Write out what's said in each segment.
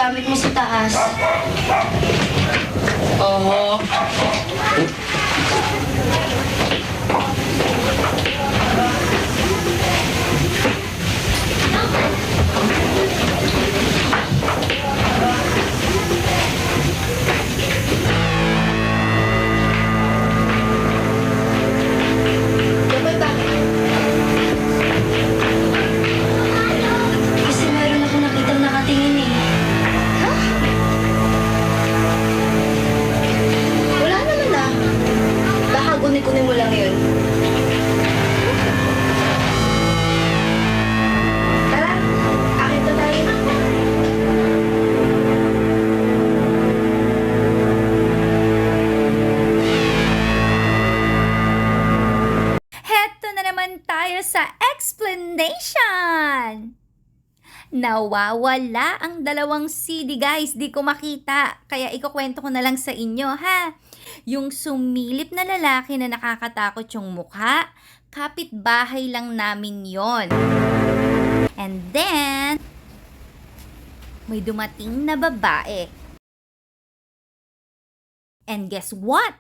gamit mo sa taas. Oo. Jopay, bakit? Kasi meron akong nakitang nakatingin eh. Ha? Wala naman ah. Baka kunin mo lang yun. Tara, akin to tayo. Heto na naman tayo sa explanation! Nawawala ang dalawang CD guys, di ko makita. Kaya ikukwento ko na lang sa inyo ha. Yung sumilip na lalaki na nakakatakot yung mukha, kapitbahay lang namin yon. And then, may dumating na babae. And guess what?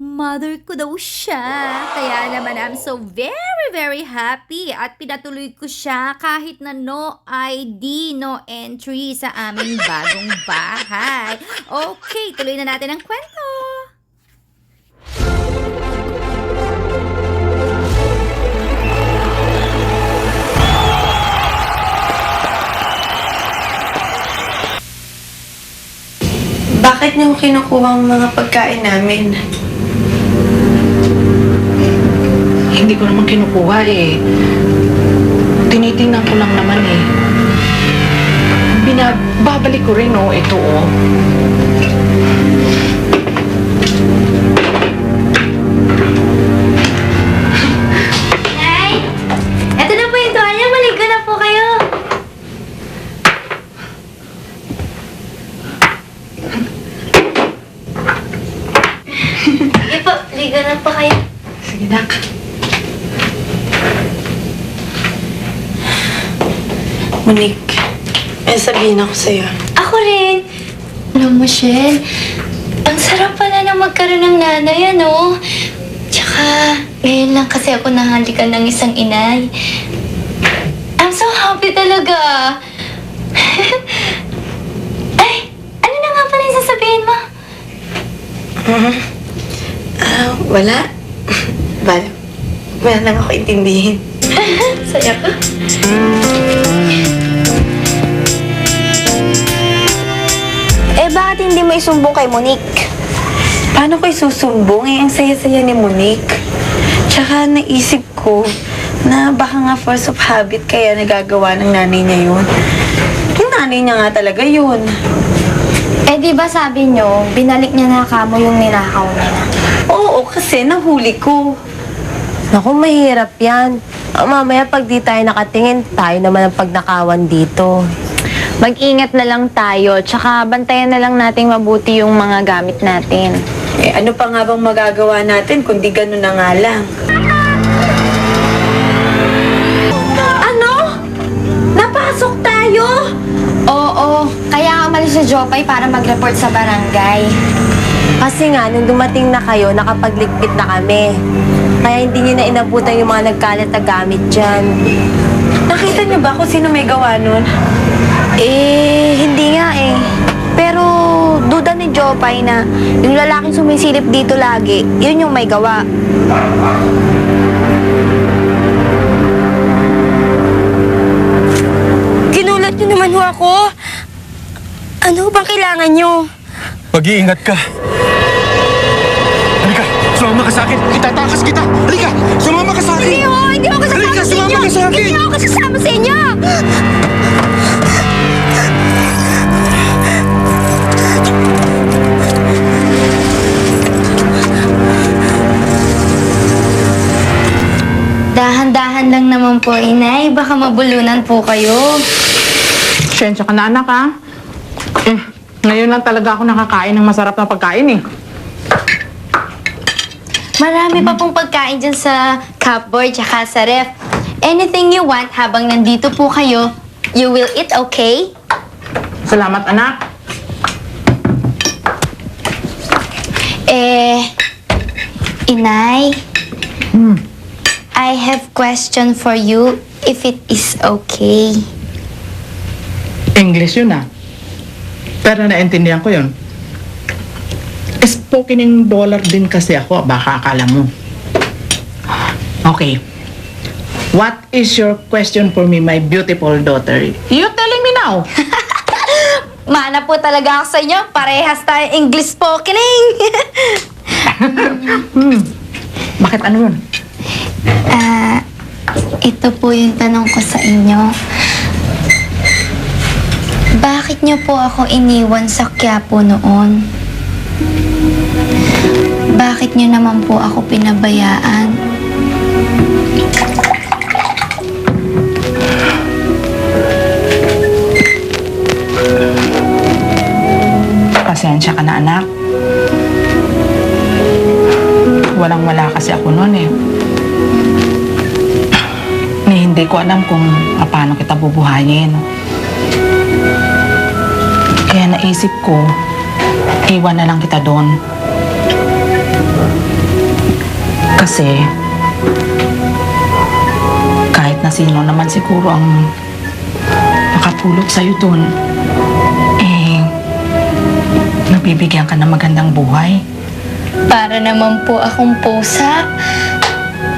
Mother ko daw siya. Kaya naman I'm so very happy at pinatuloy ko siya kahit na no ID, no entry sa aming bagong bahay. Okay, tuloy na natin ang kwento. Bakit niyo kinukuha ang mga pagkain namin? Hindi ko naman kinukuha eh. Tinitingnan ko lang naman eh. Babalik ko rin oh, ito oh. Nay! Eto na po yung tuwalya. Maligo na po kayo. Sige po, ligo na po kayo. Sige, Nak. Monique, may sabihin ako sa'yo. Ako rin. Alam mo, Shell, ang sarap pala na magkaroon ng nanay, ano? Tsaka, ngayon lang kasi ako nahalikan ng isang inay. I'm so happy talaga. Ay, ano na nga pala yung sasabihin mo? Wala. Wala lang ako intindihin. Saya ko. Bakit hindi mo isumbong kay Monique? Paano ko isusumbong? Ang saya-saya ni Monique. Tsaka naisip ko na baka nga force of habit kaya nagagawa ng nanay niya yun. Yung nanay niya nga talaga yun. Di ba sabi nyo, binalik niya na kamo yung ninakaw niya? Oo, kasi nahuli ko. Naku, mahirap yan. Mamaya pag di tayo nakatingin, tayo naman ang pagnakawan dito. Mag-ingat na lang tayo, tsaka bantayan na lang nating mabuti yung mga gamit natin. Ano pa nga bang magagawa natin kundi ganun na nga lang? Ano? Napasok tayo? Oo, kaya umalis si Jopay para mag-report sa barangay. Kasi nga, nung dumating na kayo, nakapagligpit na kami. Kaya hindi nyo na inabutan yung mga nagkalat na gamit dyan. Nakita niyo ba kung sino may gawa nun? Hindi nga eh. Pero duda ni Jopay na yung lalaking sumisilip dito lagi, yun yung may gawa. Ginulat niyo naman ho ako. Ano bang kailangan niyo? Mag-iingat ka. Halika, sumama ka sa akin. Itatakas kita. Halika, sumama ka sa akin. Hindi ho, hindi ako kasama Halika, sa inyo. sumama ka sa akin. Hindi ako kasama sa inyo. Dahan-dahan lang naman po, inay. Baka mabulunan po kayo. Sensya ka na anak ha. Ngayon lang talaga ako nakakain ng masarap na pagkain eh. Marami pa pong pagkain dyan sa cupboard tsaka sa ref. anything you want habang nandito po kayo, you will eat, okay? Salamat, anak. Inay, I have question for you if it is okay. English yun ah. Pero naintindihan ko yun. Spoken in dollar din kasi ako, baka akala mo. Okay. What is your question for me, my beautiful daughter? You telling me now? Mana po talaga ako sa inyo. Parehas tayo English spokening. Bakit ano yun? Ito po yung tanong ko sa inyo. Bakit niyo po ako iniwan sa Quiapo noon? Bakit niyo naman po ako pinabayaan? Pasensya ka na, anak. Walang-wala kasi ako noon eh. Hindi ko alam kung paano kita bubuhayin. Kaya naisip ko, iwan na lang kita doon. Kasi, kahit na sino naman siguro ang makatulog sa'yo doon, nabibigyan ka ng magandang buhay. Para naman po akong pusa.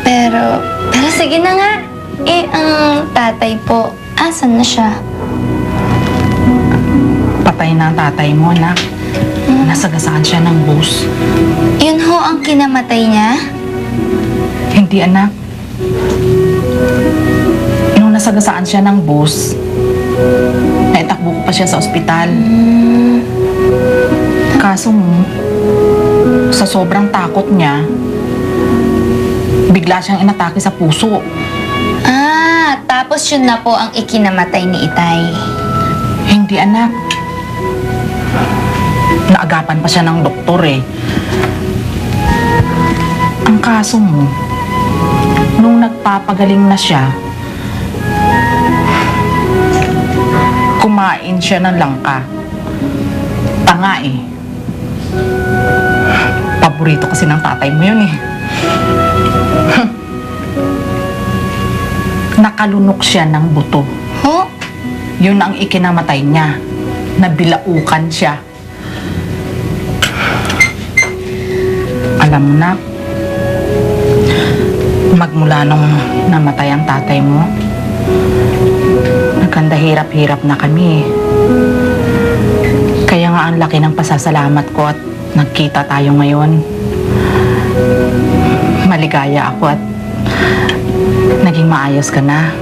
Pero sige na nga. Ang tatay po, asan na siya? Patay na ang tatay mo, anak. Nasagasaan siya ng bus. Yun ho ang kinamatay niya? Hindi, anak. Nung nasagasaan siya ng bus, naitakbo ko pa siya sa ospital. Kaso sa sobrang takot niya, bigla siyang inatake sa puso. Tapos yun na po ang ikinamatay ni Itay. Hindi, anak. Naagapan pa siya ng doktor eh. Ang kaso mo, nung nagpapagaling na siya, kumain siya ng langka. Tanga eh. Paborito kasi ng tatay mo yun eh. Nakalunok siya ng buto. Ho? Yun ang ikinamatay niya. Nabilaukan siya. Alam mo na, magmula nung namatay ang tatay mo, nagkanda hirap-hirap na kami. Kaya nga ang laki ng pasasalamat ko at nagkita tayo ngayon. Maligaya ako at naging maayos ka na.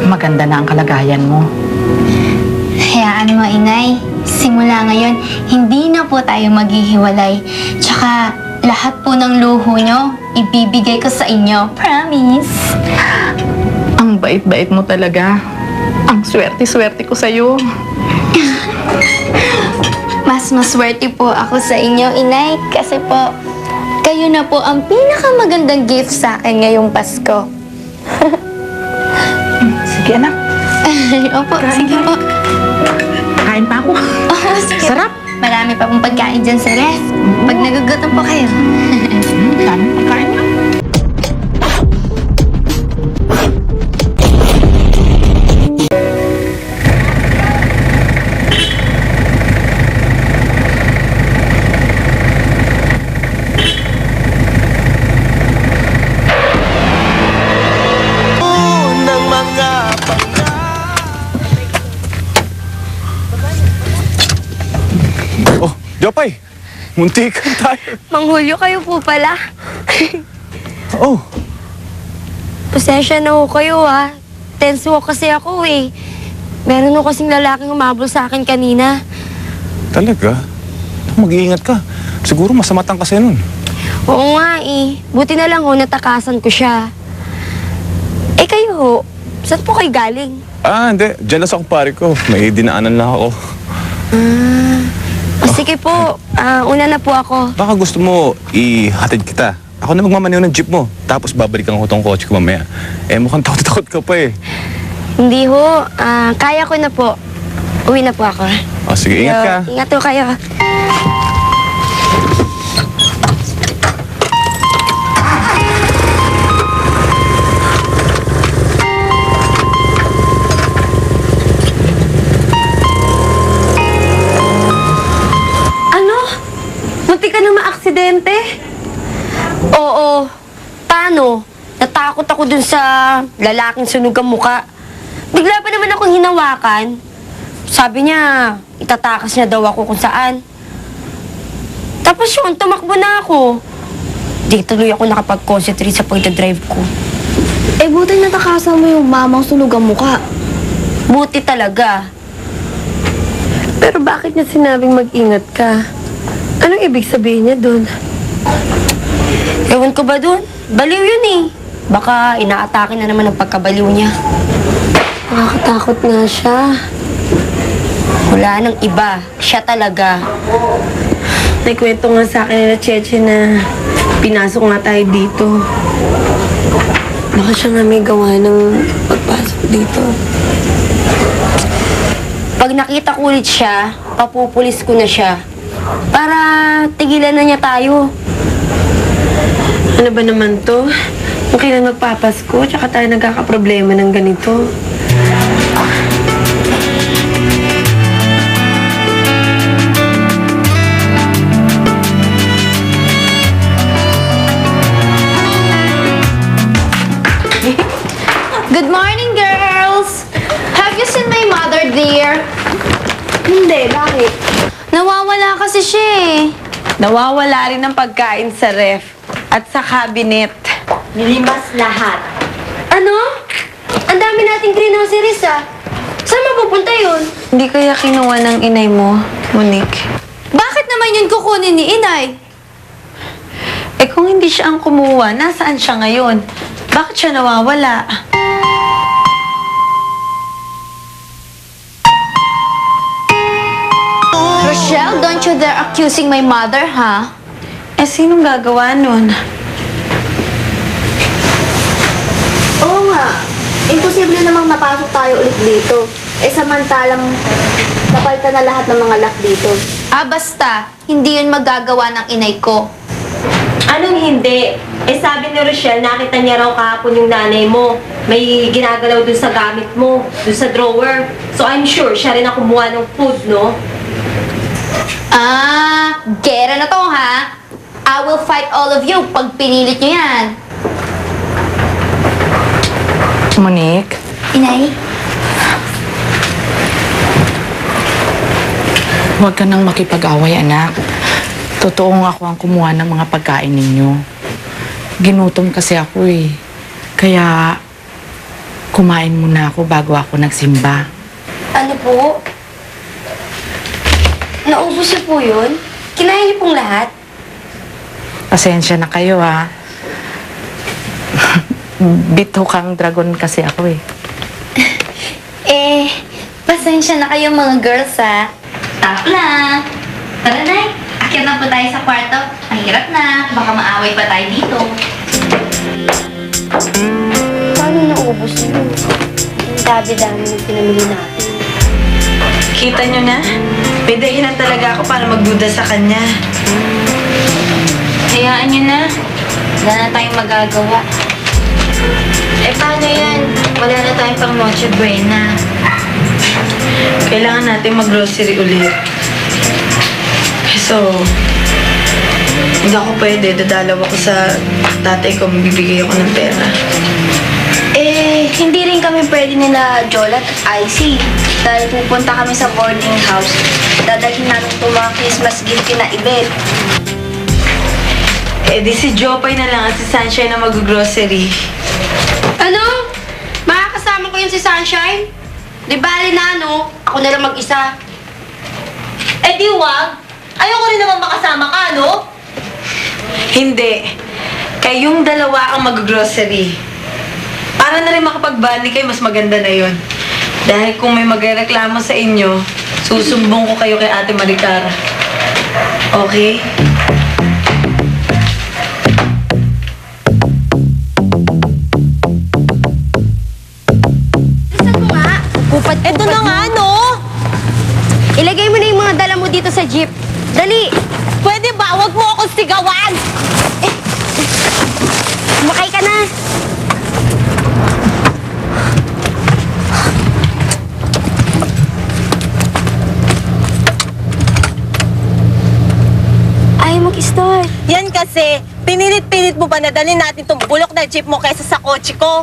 Maganda na ang kalagayan mo. Hayaan mo, Inay. Simula ngayon, hindi na po tayo maghihiwalay. Tsaka, lahat po ng luho nyo, ibibigay ko sa inyo. Promise. Ang bait-bait mo talaga. Ang swerte-swerte ko sa'yo. Mas maswerte po ako sa inyo, Inay. Kasi po, kayo na po ang pinakamagandang gift sa akin ngayong Pasko. Sige, anak. Opo, sige po. Kain pa ako. Oh, sige. Sarap. Marami pa pong pagkain dyan sa ref. Pag nagugutom po kayo. Daming pagkain na. Jopay, muntikan tayo. Mang Julio, kayo po pala. Oh, Pasensya na ho kayo ah. Tense ho kasi ako eh. Meron ho kasing lalaking umabol sa akin kanina. talaga? Mag-iingat ka. Siguro masamatan kasi nun. Oo nga eh. Buti na lang ho, natakasan ko siya. Eh kayo ho, saan po kayo galing? Hindi. Diyan lang sa kumpare ko. May dinaanan lang ako. Sige po, una na po ako. Baka gusto mo ihatid kita. Ako na magmamaneho ng jeep mo. Tapos babalikan ko tong kotse ko mamaya. Eh, mukhang takot-takot ka pa eh. Hindi ho. Kaya ko na po. Uwi na po ako. O, sige, ingat ka. Ingat ho kayo. Ano? Munti ka na maaksidente? Oo. Paano? Natakot ako dun sa lalaking sunog ang muka. Bigla pa naman akong hinawakan. Sabi niya, itatakas niya daw ako kung saan. Tapos yun, tumakbo na ako. Di tuloy ako nakapag-concentrate sa pagdadrive ko. Eh, buti natakasan mo yung mamang sunog ang muka. Buti talaga. Pero bakit niya sinabing mag-ingat ka? Anong ibig sabihin niya dun? Ewan ko ba dun? Baliw yun eh. Baka inaatake na naman ang pagkabaliw niya. Nakakatakot nga siya. Wala nang iba. Siya talaga. May kwento nga sa akin na Cheche na pinasok nga tayo dito. Baka siya nga may gawa ng pagpasok dito. Pag nakita ko ulit siya, papupulis ko na siya. Para tigilan na niya tayo. Ano ba naman to? Kung kailan magpapasko, tsaka tayo nagkakaproblema ng ganito. Good morning, girls! Have you seen my mother, dear? Hindi, bakit? Nawawala kasi siya eh. Nawawala rin ng pagkain sa ref at sa cabinet. Nilimas lahat. Ano? Ang dami nating groceries ah. Saan mapupunta yun? Hindi kaya kinuha ng inay mo, Monique? Bakit naman yun kukunin ni inay? Eh kung hindi siya ang kumuha, nasaan siya ngayon? Bakit siya nawawala? Rochelle, don't you dare accusing my mother, ha? Eh sinong gagawa nun? Oo nga. Imposible namang mapasok tayo ulit dito. Eh samantalang napalitan na lahat ng mga lock dito. Ah, basta. Hindi yun magagawa ng inay ko. Anong hindi? Eh sabi ni Rochelle, nakita niya raw kahapon yung nanay mo. May ginagalaw dun sa gamit mo, dun sa drawer. So I'm sure siya rin ang kumuha ng food, no? Ah, gera na to, ha? I will fight all of you pag pinilit nyo yan. Monique, Inay? huwag ka nang makipag-away, anak. Totoong ako ang kumuha ng mga pagkain ninyo. Ginutom kasi ako eh. Kaya, kumain muna ako bago ako nagsimba. Ano po? Naubos niyo po yun? Kinain niyo pong lahat? Pasensya na kayo, ha. Bito kang dragon kasi ako eh. Eh, pasensya na kayo mga girls, ha? Stop lang. Tara, Nay. Akyat na po tayo sa kwarto. Ang hirap na. Baka maaway pa tayo dito. Paano naubos niyo? Ang dami-dami ng pinamili natin. Kita nyo na? May dahilan talaga ako para magduda sa kanya. Hayaan nyo na. Wala na tayong magagawa. Eh, paano yan? Wala na tayong pang Noche Buena. Kailangan natin mag-grocery ulit. So, hindi ako pwede. Dadalaw ako sa tatay ko. Bibigay ako ng pera. Eh, hindi rin kami pwede nila Jolat at Icy. Dahil pupunta kami sa boarding house. Dadalhin namin itong mga Christmas gift kina Ibet. Eh di si Jopay na lang at si Sunshine na mag-grocery. Ano? Makakasama ko yun si Sunshine? Di bali na ano? Ako na lang mag-isa. Eh di wag! Ayoko rin naman makasama ka, no? Hindi. Kayong dalawa ang mag-grocery. Para na rin makapag-bandi kayo, mas maganda na yon. Dahil kung may magreklamo sa inyo, susumbong ko kayo kay Ate Maricara. Okay? dito sa jeep. Dali! Pwede ba? Huwag mo akong sigawan! Sumakay ka na! Ayaw mag-start. Yan kasi, pinilit-pilit mo ba na dalhin natin tong bulok na jeep mo kaysa sa kotse ko?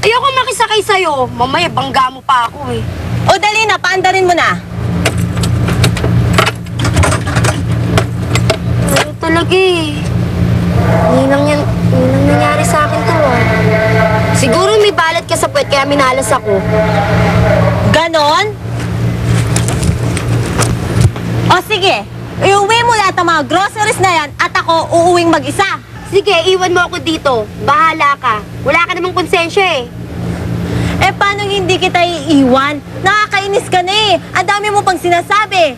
Ayoko makisakay sa'yo. Mamaya, bangga mo pa ako eh. O dali na, paandarin mo na. Ano talaga eh. Ninang nangyari sa akin to ah. Siguro may balat ka sa puwet kaya minalas ako. Ganon? O sige, iuwi mo lahat ng mga groceries na yan at ako uuwing mag-isa. Sige, iwan mo ako dito. Bahala ka. Wala ka namang konsensya eh. Eh paano hindi kita iiwan? Nakakainis ka na eh. Ang dami mo pang sinasabi.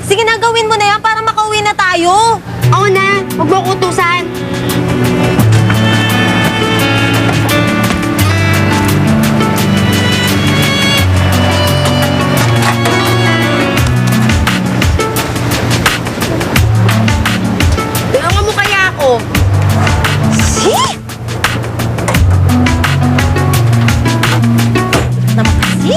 Sige na, gawin mo na yan para makauwi na tayo. Ako na, huwag mo ako utusan. Tulungan mo kaya ako. Naman kasi.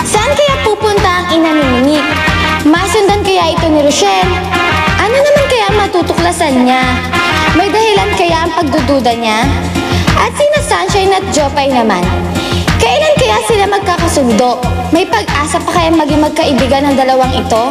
Saan kaya pupunta ang ina ni Monique? Masundan kaya ito ni Rochelle? Ano naman kaya ang matutuklasan niya? May dahilan kaya ang pagdududa niya? At sina Sunshine at Jopay naman? Kailan kaya sila magkakasundo? May pag-asa pa kaya maging magkaibigan ng dalawang ito?